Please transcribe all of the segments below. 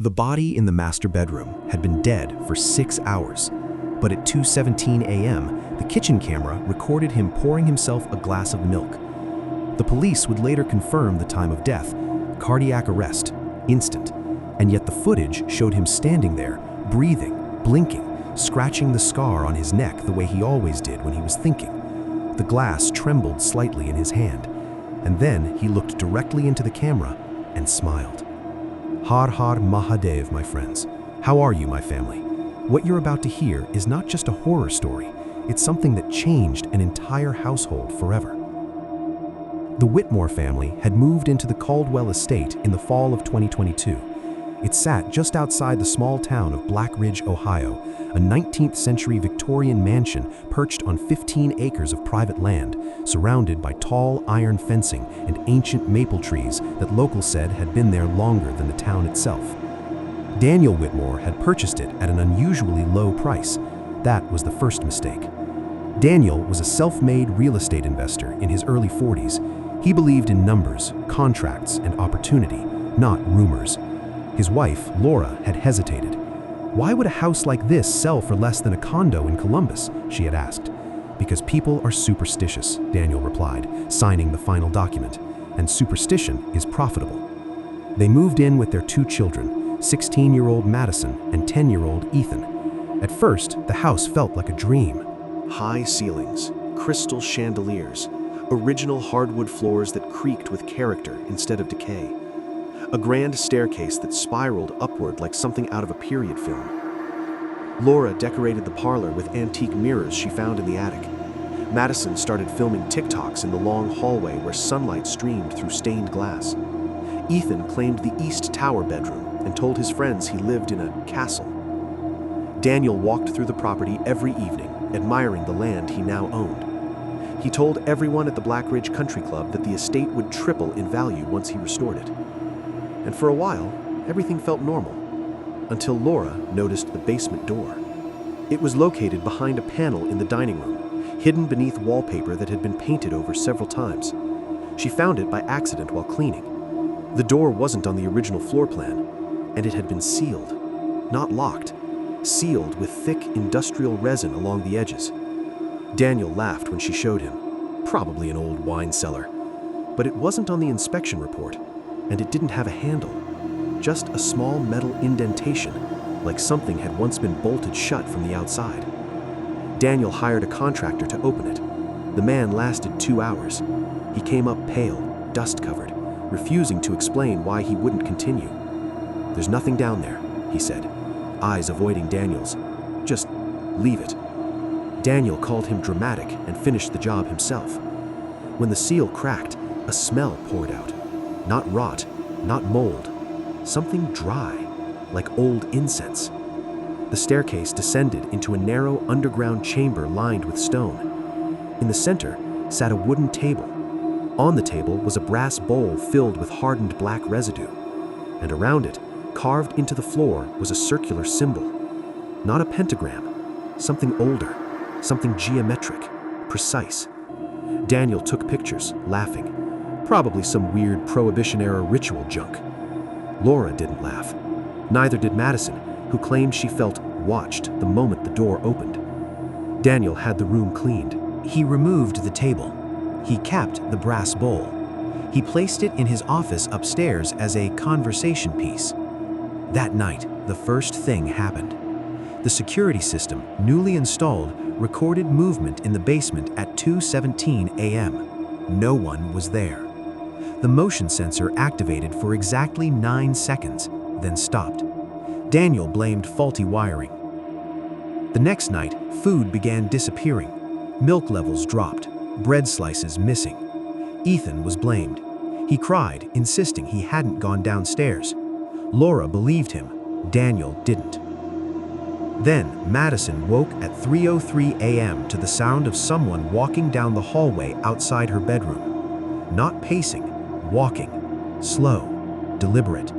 The body in the master bedroom had been dead for 6 hours, but at 2:17 a.m., the kitchen camera recorded him pouring himself a glass of milk. The police would later confirm the time of death, cardiac arrest, instant, and yet the footage showed him standing there, breathing, blinking, scratching the scar on his neck the way he always did when he was thinking. The glass trembled slightly in his hand, and then he looked directly into the camera and smiled. Har Har Mahadev, my friends. How are you, my family? What you're about to hear is not just a horror story, it's something that changed an entire household forever. The Whitmore family had moved into the Caldwell estate in the fall of 2022. It sat just outside the small town of Black Ridge, Ohio, a 19th century Victorian mansion perched on 15 acres of private land, surrounded by tall iron fencing and ancient maple trees that locals said had been there longer than the town itself. Daniel Whitmore had purchased it at an unusually low price. That was the first mistake. Daniel was a self-made real estate investor in his early 40s. He believed in numbers, contracts, and opportunity, not rumors. His wife, Laura, had hesitated. Why would a house like this sell for less than a condo in Columbus, she had asked. Because people are superstitious, Daniel replied, signing the final document, and superstition is profitable. They moved in with their 2 children, 16-year-old Madison and 10-year-old Ethan. At first, the house felt like a dream. High ceilings, crystal chandeliers, original hardwood floors that creaked with character instead of decay. A grand staircase that spiraled upward like something out of a period film. Laura decorated the parlor with antique mirrors she found in the attic. Madison started filming TikToks in the long hallway where sunlight streamed through stained glass. Ethan claimed the East Tower bedroom and told his friends he lived in a castle. Daniel walked through the property every evening, admiring the land he now owned. He told everyone at the Black Ridge Country Club that the estate would triple in value once he restored it. And for a while, everything felt normal, until Laura noticed the basement door. It was located behind a panel in the dining room, hidden beneath wallpaper that had been painted over several times. She found it by accident while cleaning. The door wasn't on the original floor plan, and it had been sealed, not locked, sealed with thick industrial resin along the edges. Daniel laughed when she showed him, probably an old wine cellar. But it wasn't on the inspection report, and it didn't have a handle, just a small metal indentation, like something had once been bolted shut from the outside. Daniel hired a contractor to open it. The man lasted 2 hours. He came up pale, dust-covered, refusing to explain why he wouldn't continue. "There's nothing down there," he said, eyes avoiding Daniel's. "Just leave it." Daniel called him dramatic and finished the job himself. When the seal cracked, a smell poured out. Not rot, not mold, something dry, like old incense. The staircase descended into a narrow underground chamber lined with stone. In the center sat a wooden table. On the table was a brass bowl filled with hardened black residue, and around it, carved into the floor, was a circular symbol. Not a pentagram, something older, something geometric, precise. Daniel took pictures, laughing. Probably some weird Prohibition-era ritual junk. Laura didn't laugh. Neither did Madison, who claimed she felt watched the moment the door opened. Daniel had the room cleaned. He removed the table. He capped the brass bowl. He placed it in his office upstairs as a conversation piece. That night, the first thing happened. The security system, newly installed, recorded movement in the basement at 2:17 a.m. No one was there. The motion sensor activated for exactly 9 seconds, then stopped. Daniel blamed faulty wiring. The next night, food began disappearing. Milk levels dropped, bread slices missing. Ethan was blamed. He cried, insisting he hadn't gone downstairs. Laura believed him. Daniel didn't. Then, Madison woke at 3:03 a.m. to the sound of someone walking down the hallway outside her bedroom. Not pacing, walking, slow, deliberate.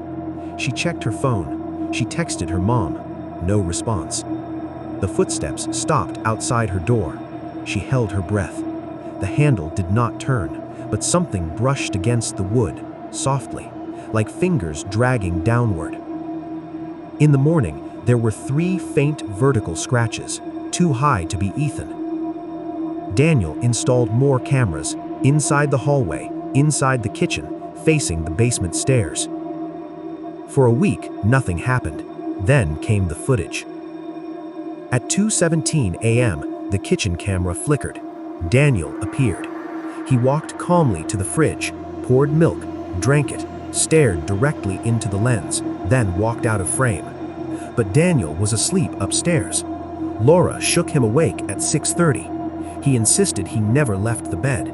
She checked her phone. She texted her mom. No response. The footsteps stopped outside her door. She held her breath. The handle did not turn, but something brushed against the wood, softly, like fingers dragging downward. In the morning, there were 3 faint vertical scratches, too high to be Ethan. Daniel installed more cameras, inside the hallway, inside the kitchen, facing the basement stairs. For a week, nothing happened. Then came the footage. At 2:17 a.m., the kitchen camera flickered. Daniel appeared. He walked calmly to the fridge, poured milk, drank it, stared directly into the lens, then walked out of frame. But Daniel was asleep upstairs. Laura shook him awake at 6:30. He insisted he never left the bed.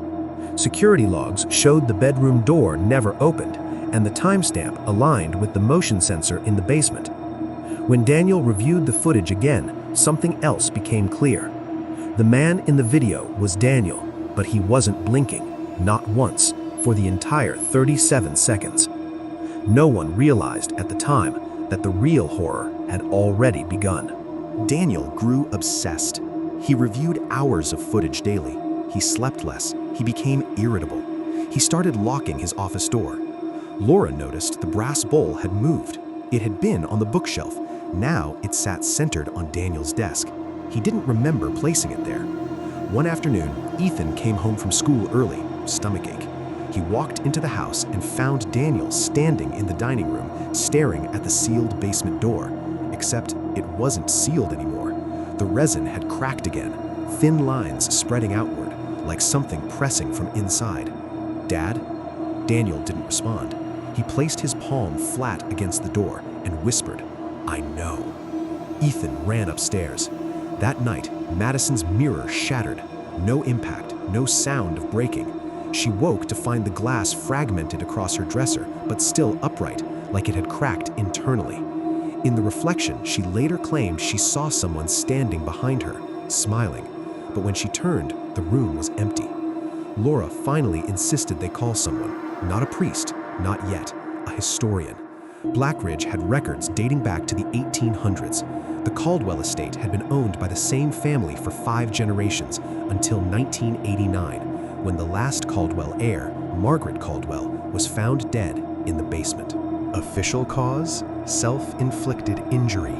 Security logs showed the bedroom door never opened, and the timestamp aligned with the motion sensor in the basement. When Daniel reviewed the footage again, something else became clear. The man in the video was Daniel, but he wasn't blinking, not once, for the entire 37 seconds. No one realized at the time that the real horror had already begun. Daniel grew obsessed. He reviewed hours of footage daily. He slept less. He became irritable. He started locking his office door. Laura noticed the brass bowl had moved. It had been on the bookshelf. Now it sat centered on Daniel's desk. He didn't remember placing it there. One afternoon, Ethan came home from school early, stomachache. He walked into the house and found Daniel standing in the dining room, staring at the sealed basement door. Except it wasn't sealed anymore. The resin had cracked again, thin lines spreading outward, like something pressing from inside. "Dad?" Daniel didn't respond. He placed his palm flat against the door and whispered, "I know." Ethan ran upstairs. That night, Madison's mirror shattered. No impact, no sound of breaking. She woke to find the glass fragmented across her dresser, but still upright, like it had cracked internally. In the reflection, she later claimed she saw someone standing behind her, smiling. But when she turned, the room was empty. Laura finally insisted they call someone, not a priest, not yet, a historian. Blackridge had records dating back to the 1800s. The Caldwell estate had been owned by the same family for 5 generations until 1989, when the last Caldwell heir, Margaret Caldwell, was found dead in the basement. Official cause? Self-inflicted injury.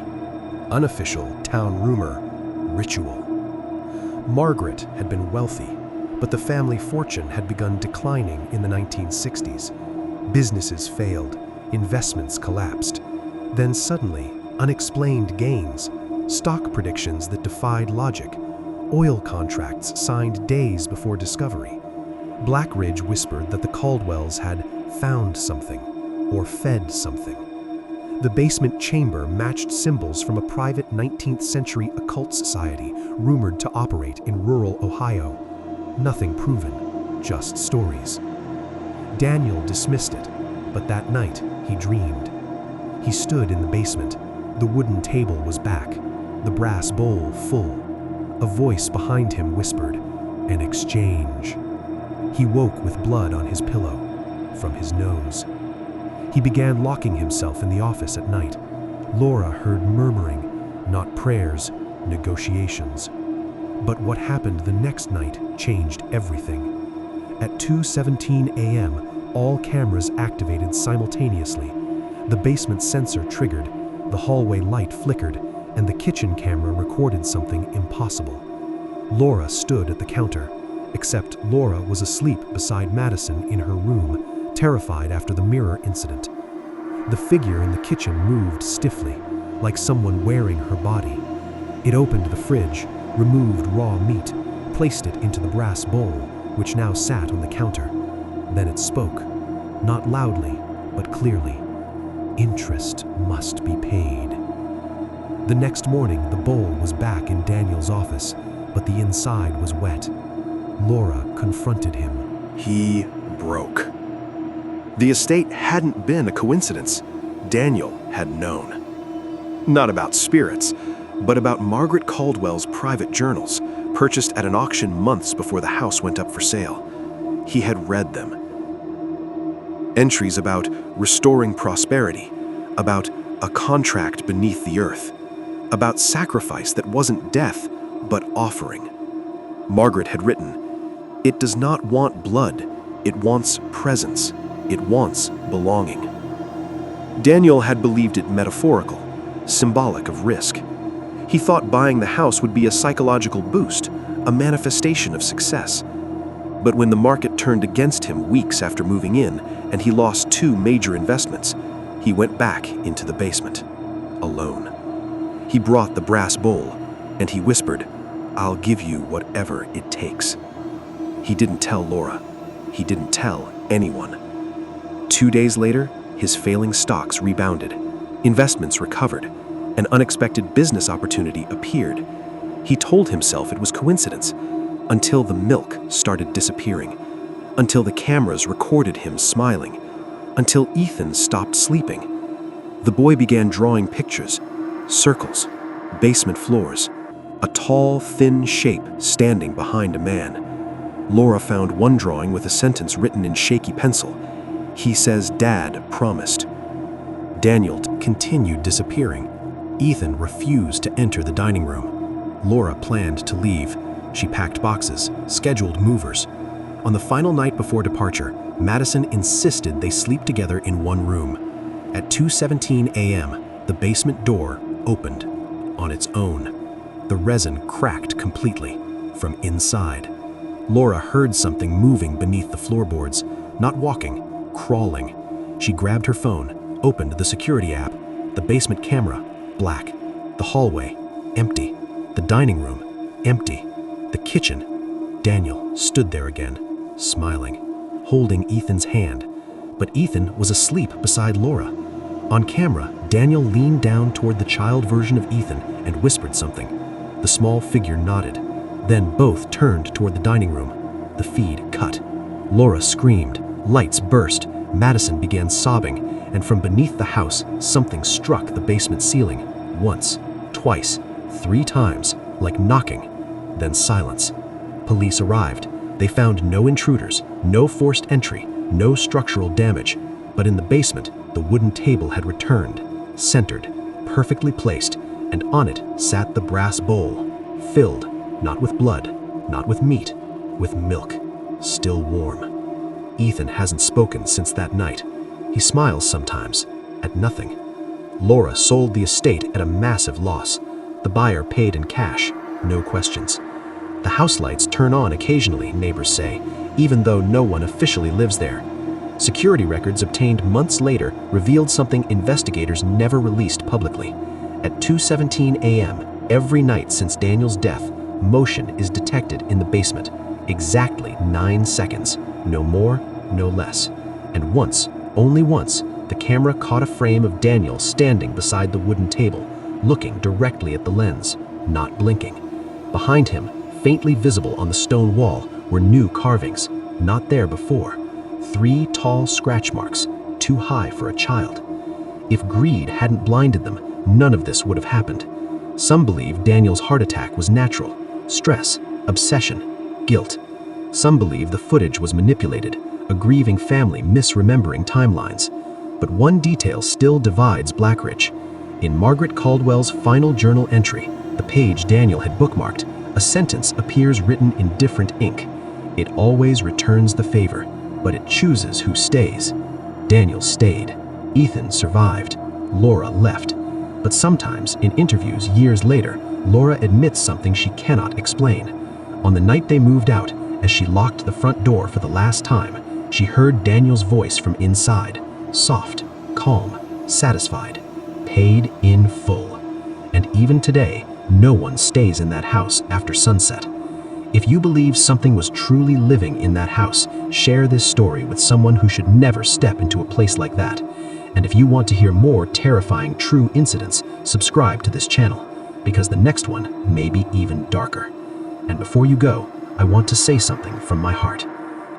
Unofficial town rumor, ritual. Margaret had been wealthy, but the family fortune had begun declining in the 1960s. Businesses failed, investments collapsed. Then suddenly, unexplained gains, stock predictions that defied logic, oil contracts signed days before discovery. Blackridge whispered that the Caldwells had found something, or fed something. The basement chamber matched symbols from a private 19th century occult society rumored to operate in rural Ohio. Nothing proven, just stories. Daniel dismissed it, but that night he dreamed. He stood in the basement. The wooden table was back, the brass bowl full. A voice behind him whispered, "An exchange." He woke with blood on his pillow, from his nose. He began locking himself in the office at night. Laura heard murmuring, not prayers, negotiations. But what happened the next night changed everything. At 2:17 a.m., all cameras activated simultaneously. The basement sensor triggered, the hallway light flickered, and the kitchen camera recorded something impossible. Laura stood at the counter, except Laura was asleep beside Madison in her room, terrified after the mirror incident. The figure in the kitchen moved stiffly, like someone wearing her body. It opened the fridge, removed raw meat, placed it into the brass bowl, which now sat on the counter. Then it spoke, not loudly, but clearly. Interest must be paid. The next morning, the bowl was back in Daniel's office, but the inside was wet. Laura confronted him. He broke. The estate hadn't been a coincidence. Daniel had known. Not about spirits, but about Margaret Caldwell's private journals, purchased at an auction months before the house went up for sale. He had read them. Entries about restoring prosperity, about a contract beneath the earth, about sacrifice that wasn't death, but offering. Margaret had written, "It does not want blood, it wants presence. It wants belonging." Daniel had believed it metaphorical, symbolic of risk. He thought buying the house would be a psychological boost, a manifestation of success. But when the market turned against him weeks after moving in and he lost 2 major investments, he went back into the basement, alone. He brought the brass bowl and he whispered, "I'll give you whatever it takes." He didn't tell Laura. He didn't tell anyone. 2 days later, his failing stocks rebounded. Investments recovered. An unexpected business opportunity appeared. He told himself it was coincidence, until the milk started disappearing, until the cameras recorded him smiling, until Ethan stopped sleeping. The boy began drawing pictures, circles, basement floors, a tall, thin shape standing behind a man. Laura found one drawing with a sentence written in shaky pencil. "He says Dad promised." Daniel continued disappearing. Ethan refused to enter the dining room. Laura planned to leave. She packed boxes, scheduled movers. On the final night before departure, Madison insisted they sleep together in one room. At 2:17 a.m., the basement door opened on its own. The resin cracked completely from inside. Laura heard something moving beneath the floorboards, not walking, crawling. She grabbed her phone, opened the security app. The basement camera, black. The hallway, empty. The dining room, empty. The kitchen. Daniel stood there again, smiling, holding Ethan's hand. But Ethan was asleep beside Laura. On camera, Daniel leaned down toward the child version of Ethan and whispered something. The small figure nodded. Then both turned toward the dining room. The feed cut. Laura screamed. Lights burst. Madison began sobbing, and from beneath the house, something struck the basement ceiling. Once, twice, 3 times, like knocking. Then silence. Police arrived. They found no intruders, no forced entry, no structural damage. But in the basement, the wooden table had returned, centered, perfectly placed, and on it sat the brass bowl, filled, not with blood, not with meat, with milk, still warm. Ethan hasn't spoken since that night. He smiles sometimes, at nothing. Laura sold the estate at a massive loss. The buyer paid in cash, no questions. The house lights turn on occasionally, neighbors say, even though no one officially lives there. Security records obtained months later revealed something investigators never released publicly. At 2:17 a.m., every night since Daniel's death, motion is detected in the basement. Exactly 9 seconds, no more, no less. And once, only once, the camera caught a frame of Daniel standing beside the wooden table, looking directly at the lens, not blinking. Behind him, faintly visible on the stone wall, were new carvings, not there before. 3 tall scratch marks, too high for a child. If greed hadn't blinded them, none of this would have happened. Some believe Daniel's heart attack was natural, stress, obsession, guilt. Some believe the footage was manipulated, a grieving family misremembering timelines. But one detail still divides Blackridge. In Margaret Caldwell's final journal entry, the page Daniel had bookmarked, a sentence appears written in different ink. It always returns the favor, but it chooses who stays. Daniel stayed. Ethan survived. Laura left. But sometimes, in interviews years later, Laura admits something she cannot explain. On the night they moved out, as she locked the front door for the last time, she heard Daniel's voice from inside, soft, calm, satisfied, paid in full. And even today, no one stays in that house after sunset. If you believe something was truly living in that house, share this story with someone who should never step into a place like that. And if you want to hear more terrifying true incidents, subscribe to this channel, because the next one may be even darker. And before you go, I want to say something from my heart.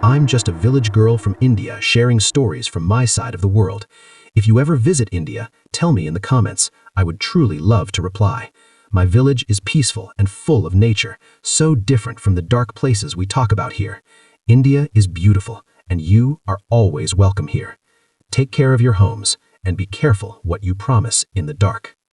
I'm just a village girl from India sharing stories from my side of the world. If you ever visit India, tell me in the comments. I would truly love to reply. My village is peaceful and full of nature, so different from the dark places we talk about here. India is beautiful, and you are always welcome here. Take care of your homes, and be careful what you promise in the dark.